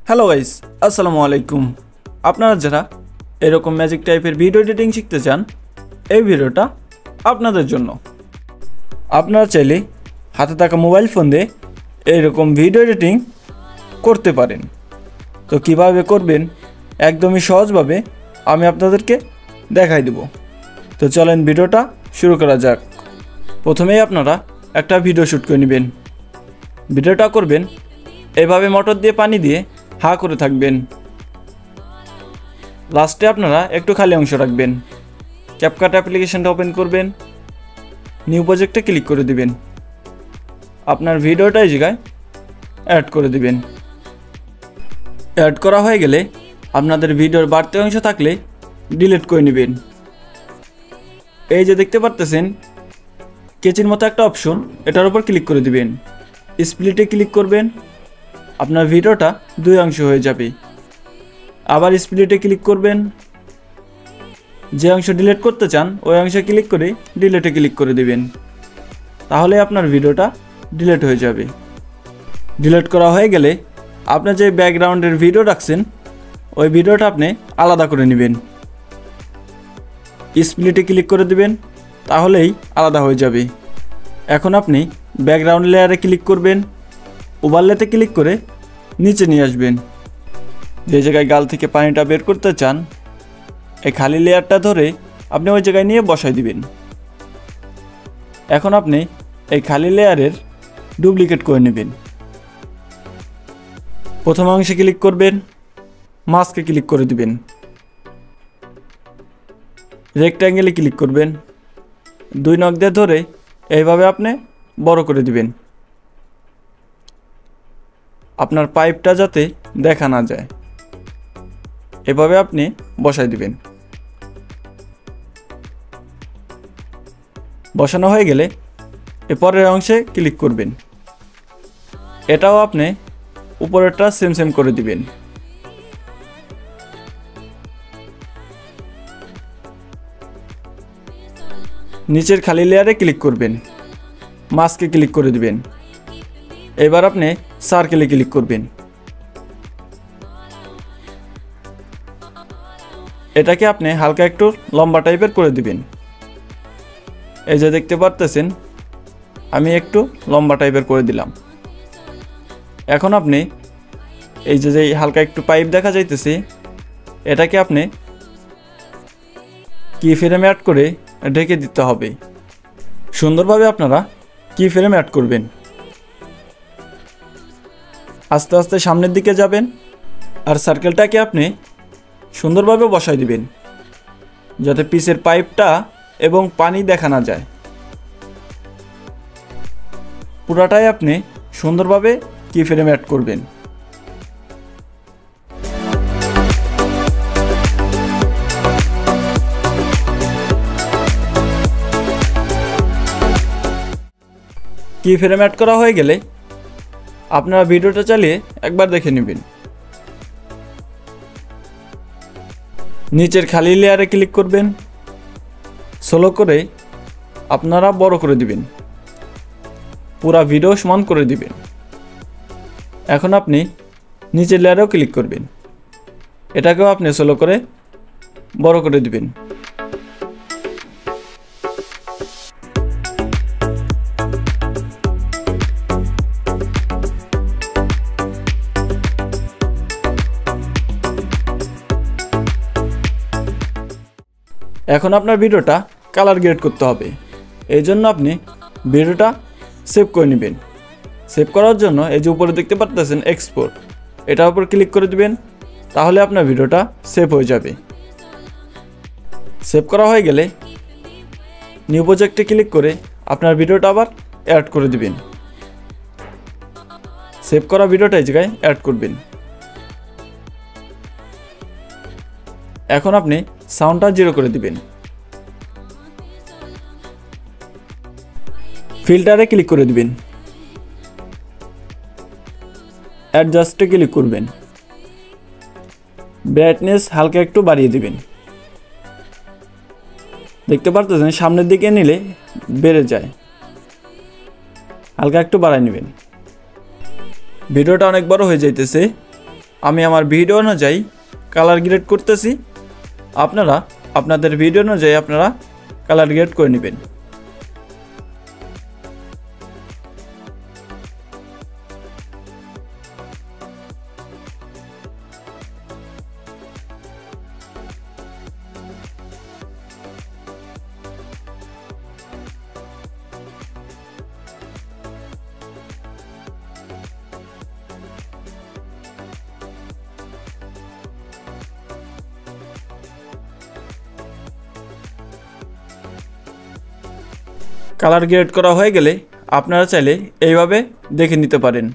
Hello guys, আসসালামু আলাইকুম। আপনারা যারা এরকম ম্যাজিক টাইপের ভিডিও এডিটিং শিখতে চান, এই ভিডিওটা আপনাদের জন্য। আপনারা চাইলে হাতে থাকা মোবাইল ফোন দিয়ে এইরকম ভিডিও এডিটিং করতে পারেন। তো কিভাবে করবেন একদমই সহজভাবে আমি আপনাদেরকে দেখাই দেব। তো চলেন ভিডিওটা শুরু করা যাক। প্রথমেই আপনারা একটা ভিডিও শ্যুট করে নেবেন। ভিডিওটা করবেন এভাবে মোটর দিয়ে পানি দিয়ে হা করে থাকবেন। লাস্টে আপনারা একটু খালি অংশ রাখবেন। ক্যাপকাট অ্যাপ্লিকেশনটা ওপেন করবেন, নিউ প্রজেক্টে ক্লিক করে দিবেন। আপনার ভিডিওটা এই জায়গায় অ্যাড করে দিবেন। অ্যাড করা হয়ে গেলে আপনাদের ভিডিওর বাড়তি অংশ থাকলে ডিলিট করে নেবেন। এই যে দেখতে পারতেছেন কেচির মতো একটা অপশন, এটার উপর ক্লিক করে দিবেন। স্প্লিটে ক্লিক করবেন, আপনার ভিডিওটা দুই অংশ হয়ে যাবে। আবার স্প্লিটে ক্লিক করবেন, যে অংশ ডিলিট করতে চান ওই অংশে ক্লিক করে ডিলিটে ক্লিক করে দিবেন। তাহলে আপনার ভিডিওটা ডিলিট হয়ে যাবে। ডিলিট করা হয়ে গেলে আপনি যে ব্যাকগ্রাউন্ডের ভিডিও রাখছেন ওই ভিডিওটা আপনি আলাদা করে নেবেন। স্প্লিটে ক্লিক করে দিবেন, তাহলেই আলাদা হয়ে যাবে। এখন আপনি ব্যাকগ্রাউন্ড লেয়ারে ক্লিক করবেন, ওভারলেতে ক্লিক করে নিচে নিয়ে আসবেন। যে জায়গায় গাল থেকে পানিটা বের করতে চান এই খালি লেয়ারটা ধরে আপনি ওই জায়গায় নিয়ে বসাই দিবেন। এখন আপনি এই খালি লেয়ারের ডুপ্লিকেট করে নেবেন। প্রথম অংশে ক্লিক করবেন, মাস্কে ক্লিক করে দিবেন, রেক্ট্যাঙ্গেলে ক্লিক করবেন, দুই নখ দিয়ে ধরে এইভাবে আপনি বড় করে দিবেন। আপনার পাইপটা যাতে দেখা না যায় এভাবে আপনি বসাই দিবেন। বসানো হয়ে গেলে এরপরের অংশে ক্লিক করবেন। এটাও আপনি উপরেরটা সেম সেম করে দিবেন। নিচের খালি লেয়ারে ক্লিক করবেন, মাস্কে ক্লিক করে দিবেন। এবার আপনি সার্কেলে ক্লিক করবেন। এটাকে আপনি হালকা একটু লম্বা টাইপের করে দিবেন। এই যে দেখতে পারতেছেন আমি একটু লম্বা টাইপের করে দিলাম। এখন আপনি এই যে হালকা একটু পাইপ দেখা যাইতেছে এটাকে আপনি কি ফ্রেমে অ্যাড করে ঢেকে দিতে হবে। সুন্দরভাবে আপনারা কি ফ্রেম অ্যাড করবেন। আস্তে আস্তে সামনের দিকে যাবেন আর সার্কেলটাকে আপনি সুন্দরভাবে বসাই দিবেন যাতে পিসের পাইপটা এবং পানি দেখা না যায়। পুরাটাই আপনি সুন্দরভাবে কি ফ্রেম অ্যাড করবেন। কি ফ্রেম অ্যাড করা হয়ে গেলে আপনারা ভিডিওটা চালিয়ে একবার দেখে নেবেন। নিচের খালি লেয়ারে ক্লিক করবেন, স্লো করে আপনারা বড় করে দিবেন, পুরা ভিডিও সমান করে দিবেন। এখন আপনি নিচের লেয়ারেও ক্লিক করবেন, এটাকেও আপনি স্লো করে বড় করে দিবেন। এখন আপনার ভিডিওটা কালার গ্রেড করতে হবে। এই জন্য আপনি ভিডিওটা সেভ করে নেবেন। সেভ করার জন্য এই যে উপরে দেখতে পাচ্ছেন এক্সপোর্ট, এটার উপর ক্লিক করে দিবেন, তাহলে আপনার ভিডিওটা সেভ হয়ে যাবে। সেভ করা হয়ে গেলে নিউ প্রজেক্টে ক্লিক করে আপনার ভিডিওটা আবার অ্যাড করে দিবেন। সেভ করা ভিডিওটা এই জায়গায় অ্যাড করবেন। এখন আপনি সাউন্ডটা 0 করে দিবেন। ফিল্টারে ক্লিক করে দিবেন, অ্যাডজাস্টে ক্লিক করবেন, ব্রাইটনেস হালকা একটু বাড়িয়ে দিবেন। দেখতে পারতেছেন সামনের দিকে নিলে বেড়ে যায়, হালকা একটু বাড়াই নেবেন। ভিডিওটা অনেক বড় হয়ে যাইতেছে, আমি আমার ভিডিও অনুযায়ী কালার গ্রেড করতেছি। আপনারা আপনাদের ভিডিও অনুযায়ী কালার গ্রেড করে নেবেন। কালার গ্রেড করা হয়ে গেলে আপনারা চাইলে এইভাবে দেখে নিতে পারেন।